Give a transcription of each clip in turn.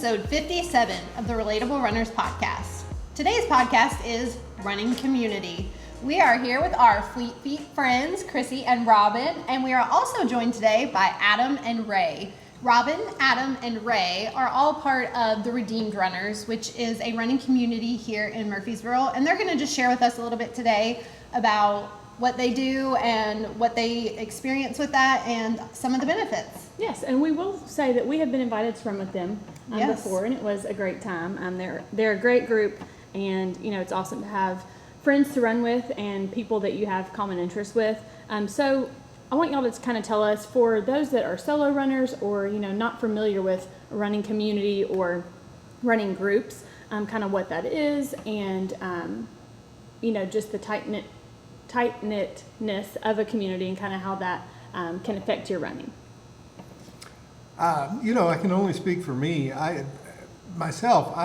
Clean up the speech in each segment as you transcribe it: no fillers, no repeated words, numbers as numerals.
episode 57 of the Relatable Runners podcast. Today's podcast is Running Community. We are here with our Fleet Feet friends, Chrissy and Robin, and we are also joined today by Adam and Ray. Robin, Adam, and Ray are all part of the Redeemed Runners, which is a running community here in Murfreesboro, and they're going to just share with us a little bit today about what they do and what they experience with that and some of the benefits. Yes, and we will say that we have been invited to run with them Yes. before, and it was a great time. They're a great group, and it's awesome to have friends to run with and people that you have common interests with. So I want y'all to kind of tell us, for those that are solo runners or not familiar with a running community or running groups, kind of what that is, and just the tight-knitness of a community and kind of how that can affect your running. I can only speak for me. I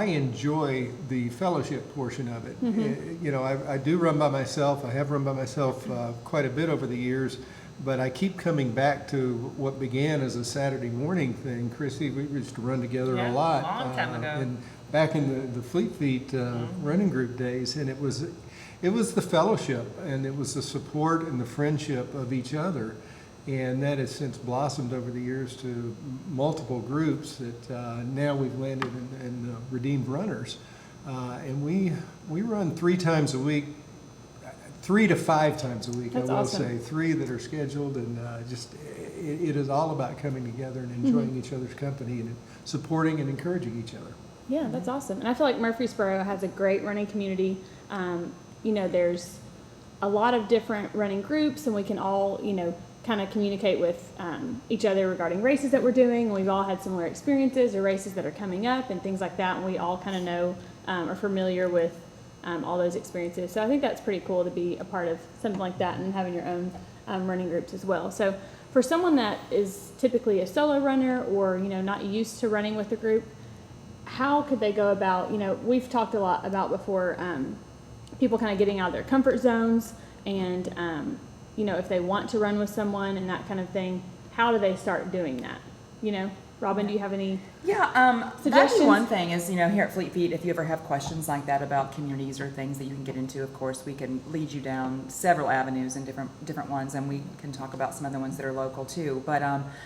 enjoy the fellowship portion of it. Mm-hmm. I do run by myself. I have run by myself quite a bit over the years, but I keep coming back to what began as a Saturday morning thing. Chrissy, we used to run together a lot. A long time ago. And back in the Fleet Feet running group days, and it was the fellowship, and it was the support and the friendship of each other. And that has since blossomed over the years to multiple groups that now we've landed in Redeemed Runners. And we run 3 times a week, 3 to 5 times a week. That's I will awesome. say 3 that are scheduled, and it is all about coming together and enjoying each other's company and supporting and encouraging each other. Yeah, that's awesome. And I feel like Murfreesboro has a great running community. There's a lot of different running groups, and we can all, kind of communicate with each other regarding races that we're doing. We've all had similar experiences or races that are coming up and things like that, and we all kind of know are familiar with all those experiences. So I think that's pretty cool to be a part of something like that and having your own running groups as well. So for someone that is typically a solo runner or not used to running with a group, how could they go about, we've talked a lot about before people kind of getting out of their comfort zones and if they want to run with someone and that kind of thing, how do they start doing that? Robin, do you have any That'd suggestions? be one thing is, here at Fleet Feet, if you ever have questions like that about communities or things that you can get into, of course, we can lead you down several avenues and different ones, and we can talk about some other ones that are local too. But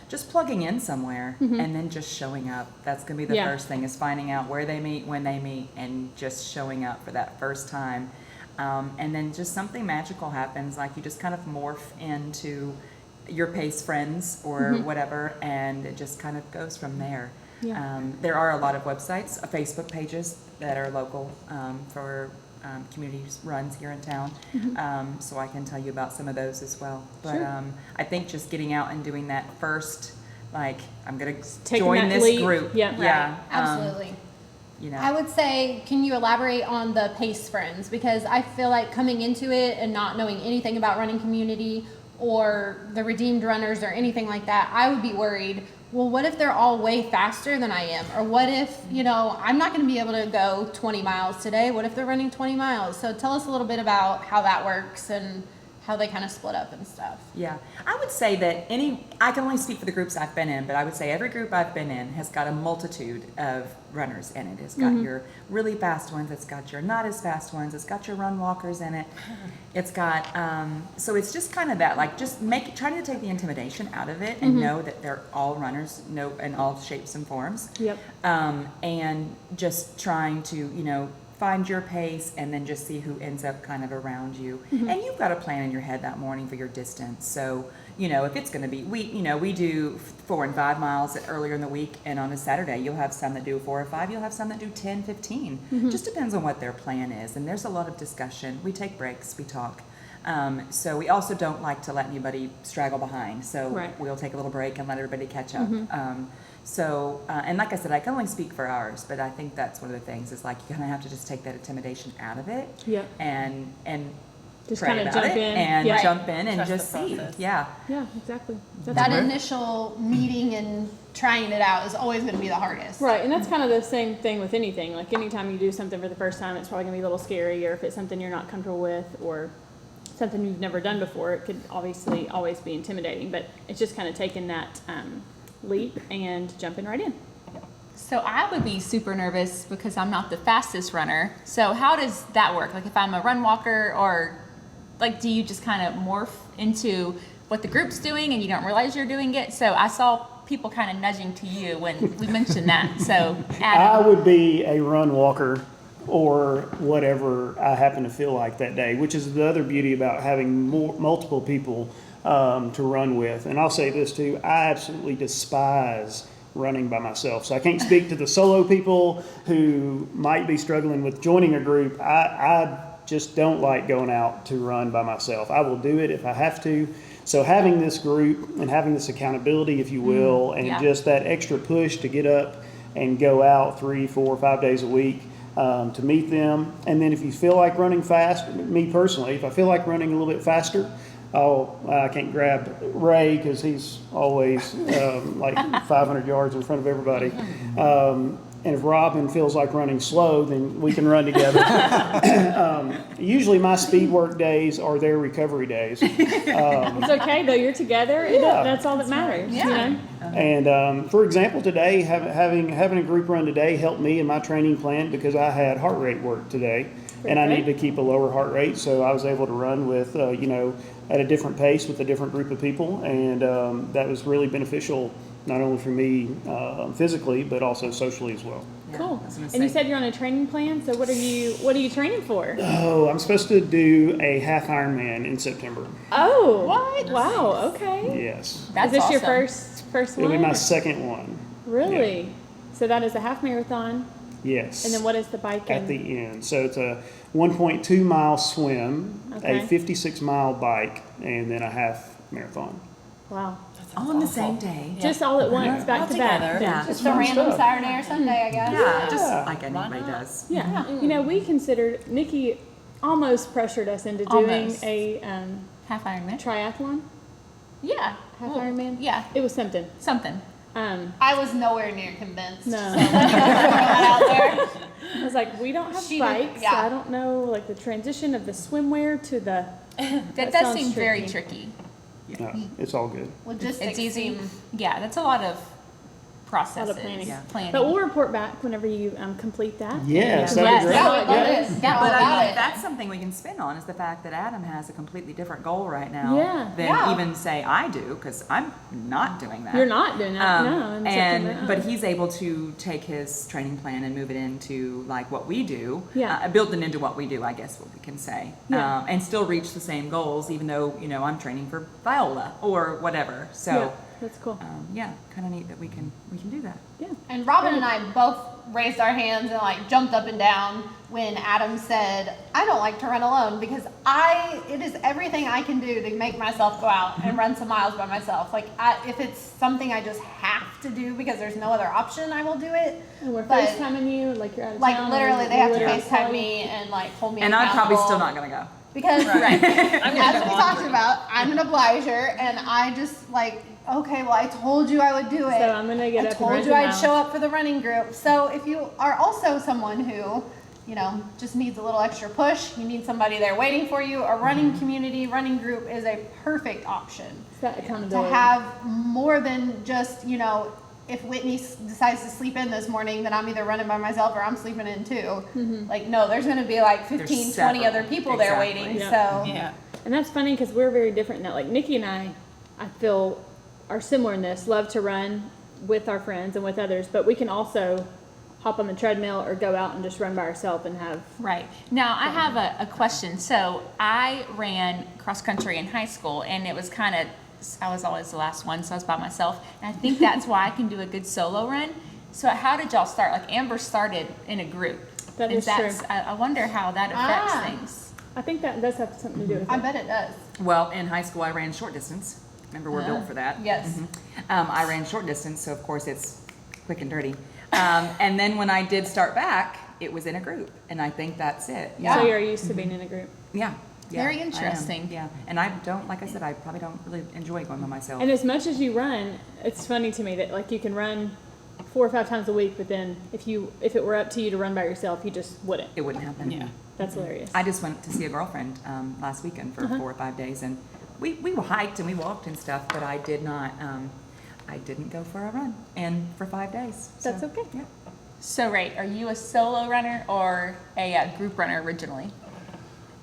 just plugging in somewhere and then just showing up. That's going to be the first thing, is finding out where they meet, when they meet, and just showing up for that first time. And then just something magical happens, like you just kind of morph into your pace friends or whatever, and it just kind of goes from there. Yeah. There are a lot of websites, Facebook pages that are local for community runs here in town, so I can tell you about some of those as well. But Sure. I think just getting out and doing that first, like, I'm going to Taking join that this leap. group. Yep. Yeah, Absolutely. you know. I would say, can you elaborate on the pace friends? Because I feel like coming into it and not knowing anything about running community or the Redeemed Runners or anything like that, I would be worried, well, what if they're all way faster than I am? Or what if, I'm not going to be able to go 20 miles today? What if they're running 20 miles? So tell us a little bit about how that works and how they kind of split up and stuff. Yeah, I would say that I can only speak for the groups I've been in, but I would say every group I've been in has got a multitude of runners in it. It's got your really fast ones, it's got your not as fast ones, it's got your run walkers in it. It's got, so it's just kind of that, like, just trying to take the intimidation out of it and know that they're all runners, in all shapes and forms. Yep. And just trying to, find your pace and then just see who ends up kind of around you. And you've got a plan in your head that morning for your distance. So, if it's going to be, we do 4 and 5 miles earlier in the week, and on a Saturday, you'll have some that do 4 or 5, you'll have some that do 10, 15. Just depends on what their plan is. And there's a lot of discussion. We take breaks, we talk. So we also don't like to let anybody straggle behind. So we'll take a little break and let everybody catch up. And like I said, I can only speak for ours, but I think that's one of the things is, like, you kind of have to just take that intimidation out of it. Yep. And Just pray kind of about jump it in. and Yeah. jump in and Trust just the see. process. Yeah. Yeah, exactly. That initial meeting and trying it out is always going to be the hardest. Right, and that's kind of the same thing with anything. Like, anytime you do something for the first time, it's probably going to be a little scary, or if it's something you're not comfortable with or something you've never done before, it could obviously always be intimidating. But it's just kind of taking that leap and jumping right in. So I would be super nervous because I'm not the fastest runner. So how does that work? Like if I'm a run walker, or like do you just kind of morph into what the group's doing and you don't realize you're doing it? So I saw people kind of nudging to you when we mentioned that. So I Adam. would be a run walker or whatever I happen to feel like that day, which is the other beauty about having multiple people to run with. And I'll say this too, I absolutely despise running by myself. So I can't speak to the solo people who might be struggling with joining a group. I just don't like going out to run by myself. I will do it if I have to. So having this group and having this accountability, if you will, and yeah. just that extra push to get up and go out 3, 4, 5 days a week to meet them. And then if you feel like running fast, me personally, if I feel like running a little bit faster, I can't grab Ray because he's always like 500 yards in front of everybody. And if Robin feels like running slow, then we can run together. Usually my speed work days are their recovery days. It's okay though. You're together. Yeah. That's all that matters. Yeah. You know? And for example, today having a group run today helped me in my training plan because I had heart rate work today, and I need to keep a lower heart rate, so I was able to run with at a different pace with a different group of people, and that was really beneficial not only for me physically but also socially as well. Yeah, Cool. I was gonna And you say- said you're on a training plan. So what are you training for? Oh, I'm supposed to do a half Ironman in September. Oh. What? Wow. Okay. Yes, That's is this your awesome. first it'll one? be my second one. Really? So that is a half marathon. Yes. And then what is the bike? At the end. So it's a 1.2 mile swim, Okay. a 56 mile bike, and then a half marathon. Wow. All on the same day. Just all at once, back All to back. together. Yeah. Just a fun random stuff. Saturday or Sunday, I guess. Yeah, just Yeah. like anybody does. Yeah. You know, we considered, Nikki almost pressured us into doing Almost. a Half Ironman. triathlon, Yeah. half Well, Ironman. Yeah. It was something. Something. I was nowhere near convinced. No. So throw that out there. I was like, we don't have She did- bikes. yeah. So I don't know, like the transition of the swimwear to the. That does sounds seem very tricky. tricky. No, it's all good. Logistics It's easy. seem- Yeah, that's a lot of processes. planning. Yeah. Planning. But we'll report back whenever you complete that. Yes, Yeah. that'd be great. Yeah, we'd love Yeah. it. Yeah, All But about I mean, it. that's something we can spin on is the fact that Adam has a completely different goal right now Yeah. than Yeah. even say I do, because I'm not doing that. You're not doing that, no. in September. But he's able to take his training plan and move it into like what we do, Yeah. build it into what we do, I guess what we can say, Yeah. and still reach the same goals, even though I'm training for Viola or whatever. So Yeah, that's cool. yeah, kind of neat that we can do that. Yeah. And Robin and I both raised our hands and like jumped up and down when Adam said, I don't like to run alone because it is everything I can do to make myself go out and run some miles by myself. Like if it's something I just have to do because there's no other option, I will do it. And we're But, FaceTiming you, like you're out of like town. literally and they have to literally FaceTime call me and like hold me And I'm probably accountable. still not going to go. Because as we walk talked with about, I'm an obliger and I just like, okay, well I told you I would do it. So I'm gonna get I up and told run you some I'd miles. show up for the running group. So if you are also someone who, just needs a little extra push, you need somebody there waiting for you, a running community, running group is a perfect option. It's that To accountability. have more than just, if Whitney decides to sleep in this morning, then I'm either running by myself or I'm sleeping in too. Like, no, there's going to be like 15, 20 several. other people there Exactly. waiting. Yeah. So Yeah. And that's funny because we're very different now. Like Nikki and I feel are similar in this, love to run with our friends and with others, but we can also hop on the treadmill or go out and just run by ourselves and have. Right. Now, I have a question. So, I ran cross country in high school, and it was I was always the last one, so I was by myself. And I think that's why I can do a good solo run. So, how did y'all start? Like, Amber started in a group. That And is true. I wonder how that affects Ah. things. I think that does have something to do with I it. bet it does. Well, in high school, I ran short distance. Remember, we're built for that. Yes. I ran short distance, so of course it's quick and dirty. And then when I did start back, it was in a group, and I think that's it. Yeah. So you're used to being in a group. Yeah. Yeah, Very I am. interesting. Yeah. And I don't, like I said, I probably don't really enjoy going by myself. And as much as you run, it's funny to me that like you can run 4 or 5 times a week, but then if it were up to you to run by yourself, you just wouldn't. It wouldn't happen. Yeah. That's hilarious. I just went to see a girlfriend last weekend for 4 or 5 days, and we hiked and we walked and stuff, but I did not. I didn't go for a run, and for 5 days. So, That's okay. Yeah. So, Ray, are you a solo runner or a group runner originally?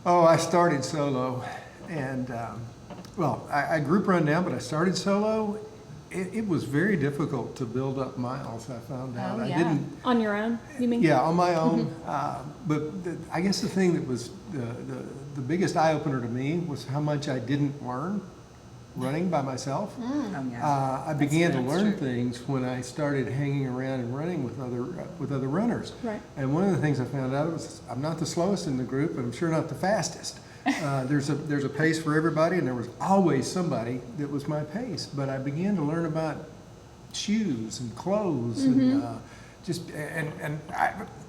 Oh, I started solo, and I group run now, but I started solo. It was very difficult to build up miles. I found out. Oh, yeah. I didn't. On your own, you mean? Yeah, on my own. But I guess the thing that was the biggest eye opener to me was how much I didn't learn running by myself. Oh, yeah. I began to That's learn true. things when I started hanging around and running with other runners. Right. And one of the things I found out was I'm not the slowest in the group, and I'm sure not the fastest. There's a pace for everybody, and there was always somebody that was my pace. But I began to learn about shoes and clothes and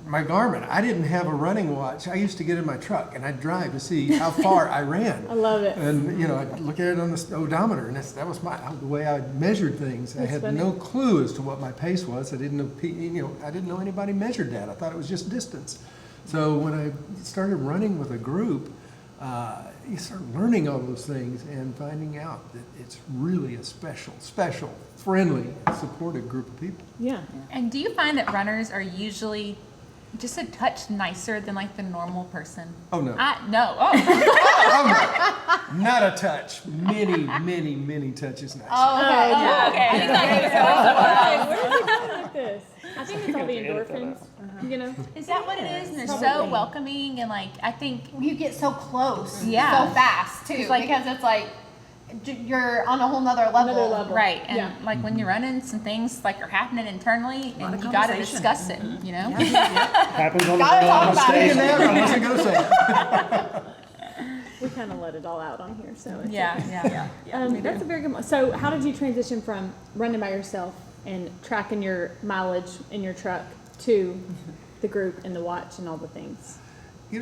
my Garmin. I didn't have a running watch. I used to get in my truck and I'd drive to see how far I ran. I love it. And I'd look at it on the odometer, and that was the way I measured things. I That's had funny. no clue as to what my pace was. I didn't know, I didn't know anybody measured that. I thought it was just distance. So when I started running with a group, you start learning all those things and finding out that it's really a special, friendly, supportive group of people. Yeah. And do you find that runners are usually just a touch nicer than like the normal person? Oh, no. No. Oh. Oh, no. Not a touch. Many touches nicer. Oh, okay. yeah. Okay. I thought you were Where is it going like this? I think it's all the endorphins, Is that what it is? And they're so Probably. welcoming, and like I think You get so close, Yeah. so fast too, It's like- because it's like you're on a whole nother level. Another level. right, and Yeah. like when you're running, some things like are happening internally, Lot and of you got to conversation. discuss it. You know. Happens on the Gotta talk on about stage. it. I wasn't going to say it. We kind of let it all out on here, so it's Yeah. okay. That's a very good one. So, how did you transition from running by yourself and tracking your mileage in your truck to the group and the watch and all the things? We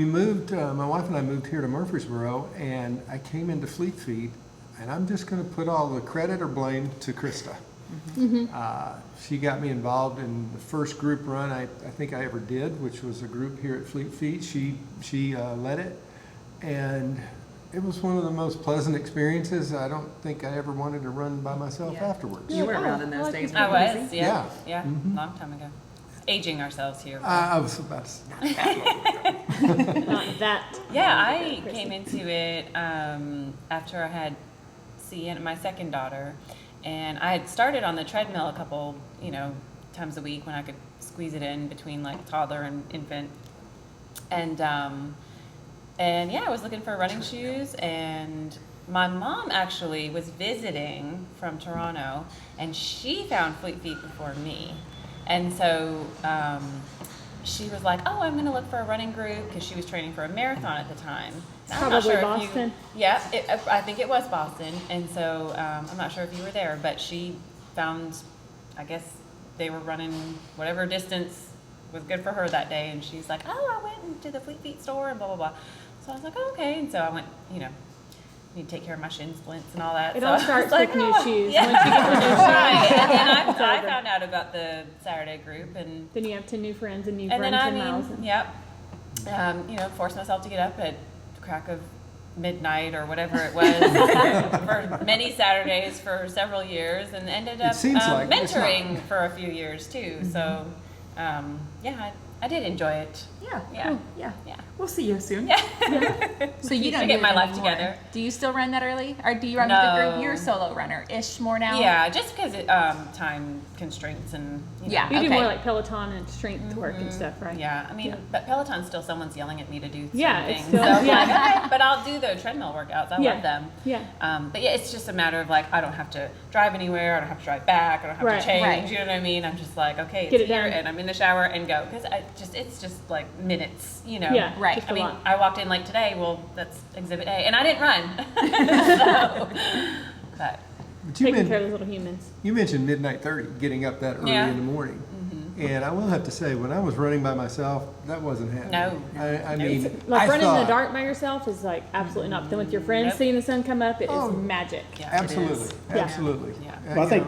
moved, my wife and I moved here to Murfreesboro, and I came into Fleet Feet, and I'm just going to put all the credit or blame to Krista. She got me involved in the first group run I think I ever did, which was a group here at Fleet Feet. She led it, and it was one of the most pleasant experiences. I don't think I ever wanted to run by myself Yeah. afterwards. You were Oh, around in I those like days. your I weren't was, you? yeah. Yeah. Yeah, long time ago. Aging ourselves here. I was about to say. Not that. Yeah, I Chrissy. came into it after I had Sienna, my second daughter, and I had started on the treadmill a couple, times a week when I could squeeze it in between like toddler and infant, and yeah, I was looking for running shoes, and my mom actually was visiting from Toronto, and she found Fleet Feet before me, and so she was like, "Oh, I'm going to look for a running group," because she was training for a marathon at the time. And I'm not Probably sure if Boston. Yeah, I think it was Boston, and so I'm not sure if you were there, but she found, I guess they were running whatever distance was good for her that day, and she's like, "Oh, I went into the Fleet Feet store and blah blah blah." So I was like, "Oh, okay," and so I went, need to take care of my shin splints and all that. It so all I was starts like, with new "Oh, shoes. yeah." Once you get the new shoes, Right, and then it's I over. found out about the Saturday group, and Then you have 10 new friends and you've and run then 10 miles. yep, forced myself to get up at the crack of midnight or whatever it was for many Saturdays for several years, and ended up seems like it's not. mentoring for a few years too. So yeah, I did enjoy it. Yeah. Yeah. Yeah. Yeah. We'll see you soon. Yeah. So you don't I do get my it life anymore. together. Do you still run that early, or do you run with the No. group? You're a solo runner-ish more now. Yeah, just because time constraints and Yeah. You do Okay. more like Peloton and strength work and stuff, right? Yeah, I mean, Yeah. but Peloton's still someone's yelling at me to do certain Yeah, it's things. still- so I'm yeah. like, okay, but I'll do the treadmill workouts. I Yeah. love them. Yeah. But yeah, it's just a matter of like, I don't have to drive anywhere. I don't have to drive back. I don't have Right. to change. Right. You know what I mean? I'm just like, okay, it's Get it here, done. and I'm in the shower and go, because it's just like minutes, Yeah, Right. just I a mean, lot. I walked in like today. Well, that's Exhibit A, and I didn't run. So, but But you, Taking care of men- those little humans. you mentioned midnight 30, getting up that early Yeah. in the morning. And I will have to say, when I was running by myself, that wasn't happening. No. I No. mean, Like I running in the thought- dark by yourself is like absolutely not. But then with your friends Nope. seeing the sun come up, it is Oh. magic. yeah, Absolutely, Yeah. absolutely. Yeah. Well, I think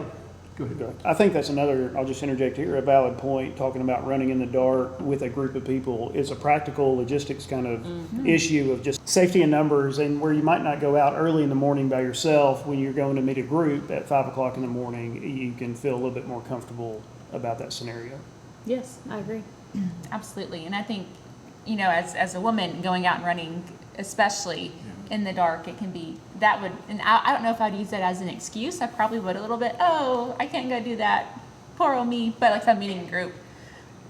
Go ahead. I think that's another, I'll just interject here, a valid point, talking about running in the dark with a group of people. It's a practical logistics kind of issue of just safety in numbers, and where you might not go out early in the morning by yourself. When you're going to meet a group at 5 o'clock in the morning, you can feel a little bit more comfortable about that scenario. Yes, I agree. Absolutely. And I think, you know, as a woman going out and running, especially in the dark, it can be, that would, and I don't know if I'd use that as an excuse. I probably would a little bit. Oh, I can't go do that. Poor old me. But like if I'm meeting a group,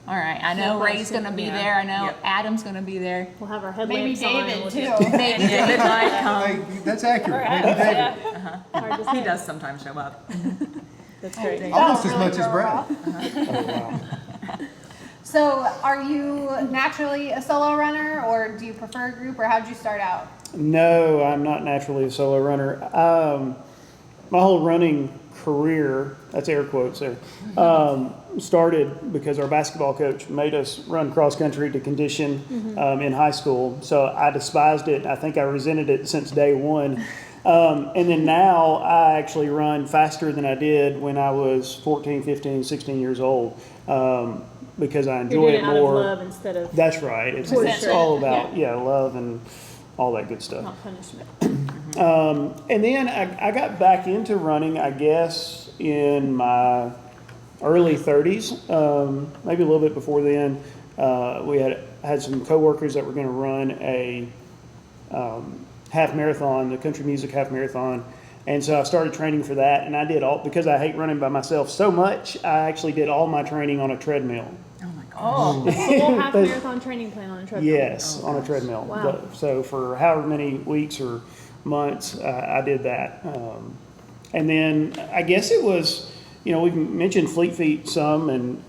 all right, I know Yeah, Ray's going to be there. I know Adam's going to be there. We'll have our Maybe headlamps on. and David we'll too. just- Maybe David might come. Hey, that's accurate. Maybe David. hard to He say. does sometimes show up. That's great. Almost as really much as throw her Brad. off. Oh, wow. So, are you naturally a solo runner, or do you prefer a group, or how'd you start out? No, I'm not naturally a solo runner. My whole running career, that's air quotes there, started because our basketball coach made us run cross country to condition in high school. So I despised it. I think I resented it since day one. And then now I actually run faster than I did when I was 14, 15, 16 years old, because I You're enjoy doing it it out of more. love instead of That's right. It's Resentment. all about, love and all that good stuff. not punishment. And then I got back into running, I guess, in my early 30s, maybe a little bit before then. We had some coworkers that were going to run a half marathon, the country music half marathon. And so I started training for that, and I did all, because I hate running by myself so much, I actually did all my training on a treadmill. Oh my gosh. Oh, A full half marathon training plan on a treadmill. Yes, on a treadmill. Wow. So for however many weeks or months, I did that. And then I guess it was, we've mentioned Fleet Feet some, and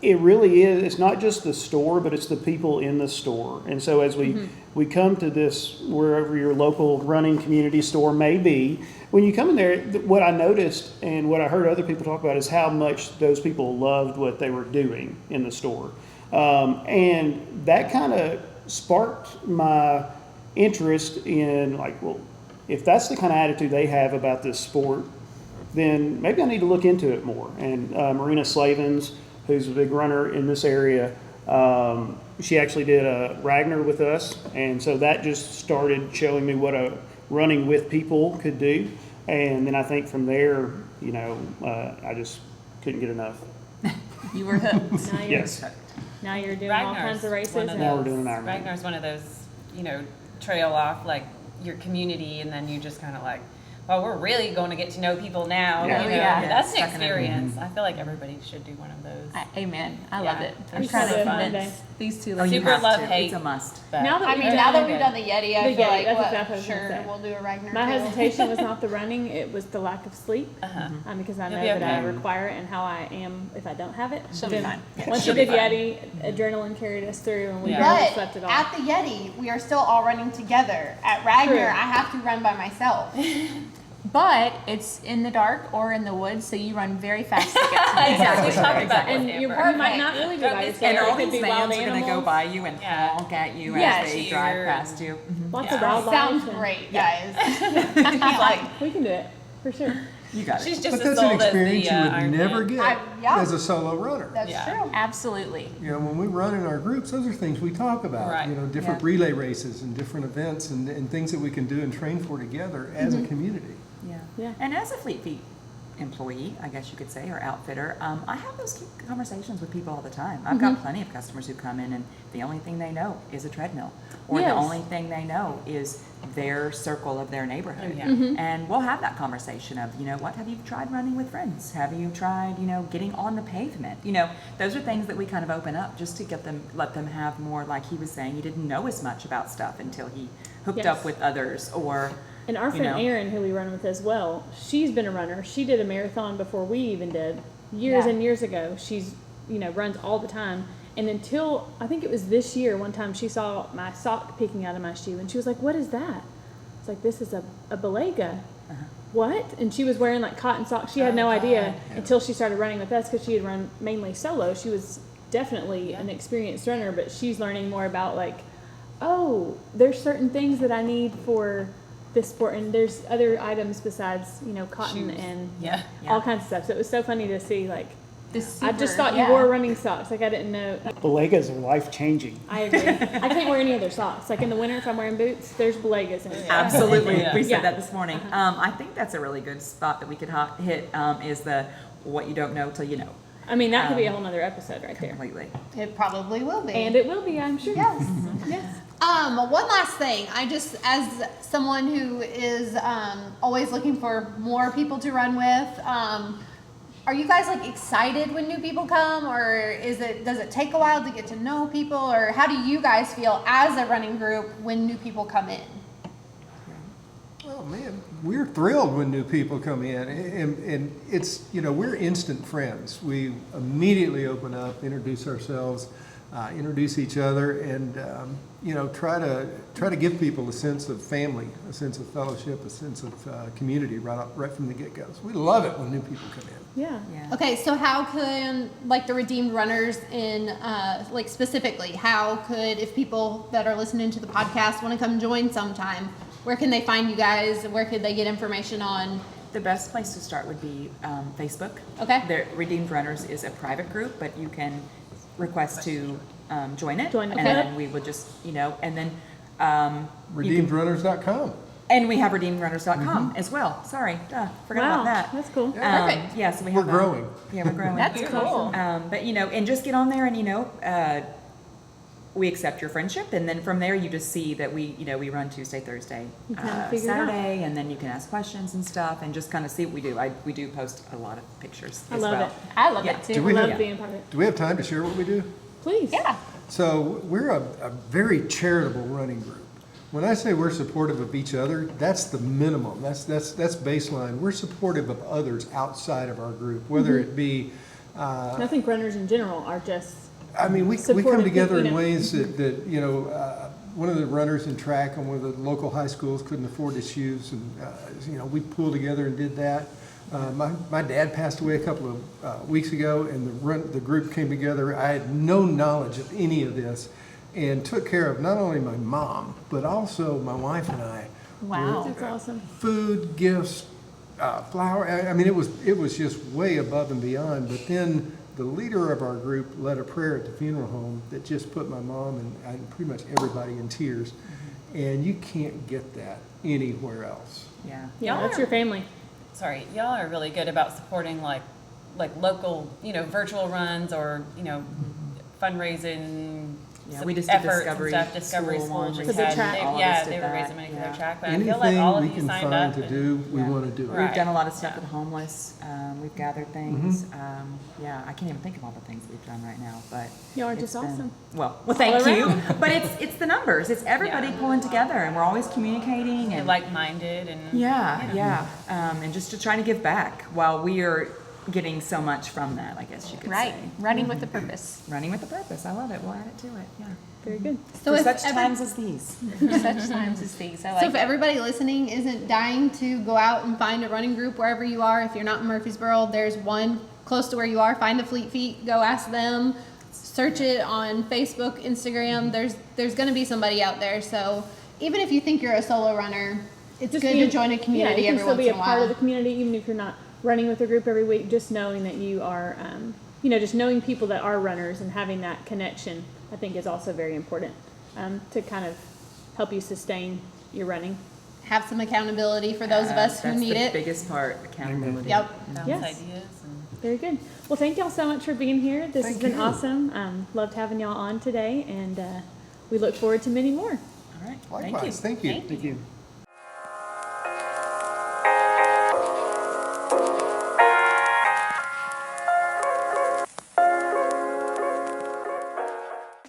it really is, it's not just the store, but it's the people in the store. And so as we come to this, wherever your local running community store may be, when you come in there, what I noticed and what I heard other people talk about is how much those people loved what they were doing in the store. And that kind of sparked my interest in, like, well, if that's the kind of attitude they have about this sport, then maybe I need to look into it more. And Marina Slavens, who's a big runner in this area, she actually did a Ragnar with us, and so that just started showing me what a running with people could do. And then I think from there, I just couldn't get enough. you were hooked. Now you're, Yes. now you're doing all Ragnar's kinds of races. one of and- Now we're doing an Ironman. Ragnar's one of those, trail off like your community, and then you just kind of like, well, we're really going to get to know people now. Yeah. Yeah. That's an Stuck in it. experience. I feel like everybody should do one of those. Amen. I love Yeah. it. We I'm should trying do to it one convince day. these two Oh, you ladies. Super have love, to. hate. It's a must. But Now that I we've mean, done now that it- we've done the Yeti, I The feel Yeti, like, that's what, exactly what I was gonna sure, say. we'll do a Ragnar My too. hesitation was not the running; it was the lack of sleep, because I know You'll be that I okay. require it and how I am if I don't have it. She'll be Then fine. Yeah, once she'll we be did fine. Yeti, adrenaline carried us through, and we Yeah. barely But slept at all. at the Yeti, we are still all running together. At Ragnar, True. I have to run by myself. But it's in the dark or in the woods, so you run very fast to get to the Exactly. We destination. talked about and this, you Amber. might not really be by Don't yourself. get And It all could these be wild vans are going to go animals. by you and Yeah. honk at you Yeah, as they cheer drive and- past you. Lots of Yeah. wildlife. Sounds and- great, guys. We can do it for sure. You got She's it. just But as that's an old as experience the you would Iron never Man. get yeah. as a solo runner. That's Yeah. true. Absolutely. When we run in our groups, those are things we talk about. Right. Different Yeah. relay races and different events and things that we can do and train for together as a community. Yeah. Yeah. And as a Fleet Feet employee, I guess you could say, or outfitter, I have those conversations with people all the time. I've got plenty of customers who come in and the only thing they know is a treadmill, or the Yes. only thing they know is their circle of their neighborhood. Oh, yeah. And we'll have that conversation of, what, have you tried running with friends? Have you tried, getting on the pavement? Those are things that we kind of open up just to let them have more, like he was saying, he didn't know as much about stuff until he hooked Yes. up with others, or And our friend know. Erin, who we run with as well, she's been a runner. She did a marathon before we even did, years Yeah. and years ago. She's, runs all the time. And until, I think it was this year, one time she saw my sock peeking out of my shoe, and she was like, "What is that?" It's like, "This is a Belega." What? And she was wearing like cotton socks. She had no idea until she started running with us, because she had run mainly solo. She was definitely an experienced runner, but she's learning more about, like, oh, there's certain things that I need for this sport. And there's other items besides, cotton Shoes. and Yeah. all kinds of stuff. So it was so funny to see, This I just super- thought yeah. you wore running socks. I didn't know. Balegas are life-changing. I agree. I can't wear any other socks. Like in the winter, if I'm wearing boots, there's Balegas in it. Absolutely. Yeah. We said Yeah. that this morning. I think that's a really good spot that we could hit is the what you don't know till you know. I mean, that could be a whole nother episode right there. Completely. It probably will be. And it will be, I'm sure. Yes. Yes. One last thing. I just, as someone who is always looking for more people to run with, are you guys excited when new people come, or does it take a while to get to know people, or how do you guys feel as a running group when new people come in? Oh man, we're thrilled when new people come in, and it's we're instant friends. We immediately open up, introduce ourselves, introduce each other, and try to give people a sense of family, a sense of fellowship, a sense of community right from the get-go. So we love it when new people come in. Yeah. Yeah. Okay, so how can the redeemed runners in specifically, how could, if people that are listening to the podcast want to come join sometime, where can they find you guys? Where could they get information on? The best place to start would be Facebook. Okay. The Redeemed Runners is a private group, but you can request to join it. Join it. And Okay. then we would just, and then RedeemedRunners.com. and we have redeemedrunners.com as well. Sorry, forgot Wow. about that. That's cool. Perfect. Yeah, so we We're have growing. Yeah, we're growing. That's cool. But and just get on there and we accept your friendship, and then from there you just see that we run Tuesday, Thursday, You kinda figure it out. Saturday, and then you can ask questions and stuff, and just kind of see what we do. We do post a lot of pictures I as love well. it. I love Yeah. it Do too. we I love have- being part of it. Do we have time to share what we do? Please. Yeah. So we're a very charitable running group. When I say we're supportive of each other, that's the minimum. That's baseline. We're supportive of others outside of our group, whether it be. I think runners in general are just, I mean, we come Supportive together people, in ways that one of the runners in track on one of the local high schools couldn't afford his shoes, and we pulled together and did that. My dad passed away a couple of weeks ago, and the group came together. I had no knowledge of any of this, and took care of not only my mom but also my wife and I. Wow. that's awesome. Food, gifts, flour. I mean, it was just way above and beyond. But then the leader of our group led a prayer at the funeral home that just put my mom and pretty much everybody in tears. And you can't get that anywhere else. Yeah. Yeah, Y'all that's are- your family. Sorry, y'all are really good about supporting like local, virtual runs or, fundraising. Yeah, we just did efforts Discovery and stuff. Discovery School School one just For the had, track. they, All of yeah, us did they were that, raising money for yeah. their track. But I feel like all Anything of we you can signed find up. to and- do, we Yeah. want to do it. Right. We've done a lot of stuff Yeah. with homeless. We've gathered things. Yeah, I can't even think of all the things we've done right now, but Y'all are it's just been- awesome. Well, thank All you. around. But it's the numbers. It's everybody Yeah. pulling together, and we're always communicating They're and like-minded and yeah. And just to try to give back while we are getting so much from that. I guess you could Right. say. Running with a purpose. Running with a purpose. I love it. We'll add it to it. Yeah. Very good. So For if such every- times as these. For such times as these. I So like if it. everybody listening isn't dying to go out and find a running group wherever you are, if you're not in Murfreesboro, there's one close to where you are. Find a Fleet Feet, go ask them, search it on Facebook, Instagram. There's going to be somebody out there. So even if you think you're a solo runner, it's Just good be- to join a community yeah, you every can once still be in a a part while. of the community, even if you're not running with a group every week. Just knowing that you are, just knowing people that are runners and having that connection, I think, is also very important to kind of help you sustain your running. Have some accountability for those of us who That's need the it. biggest part, accountability. Yep. bounce Yes. ideas and Very good. Well, thank y'all so much for being here. This has Thank been you. awesome. Loved having y'all on today, and we look forward to many more. All right. Thank you. Likewise, thank you. Thank Thank you.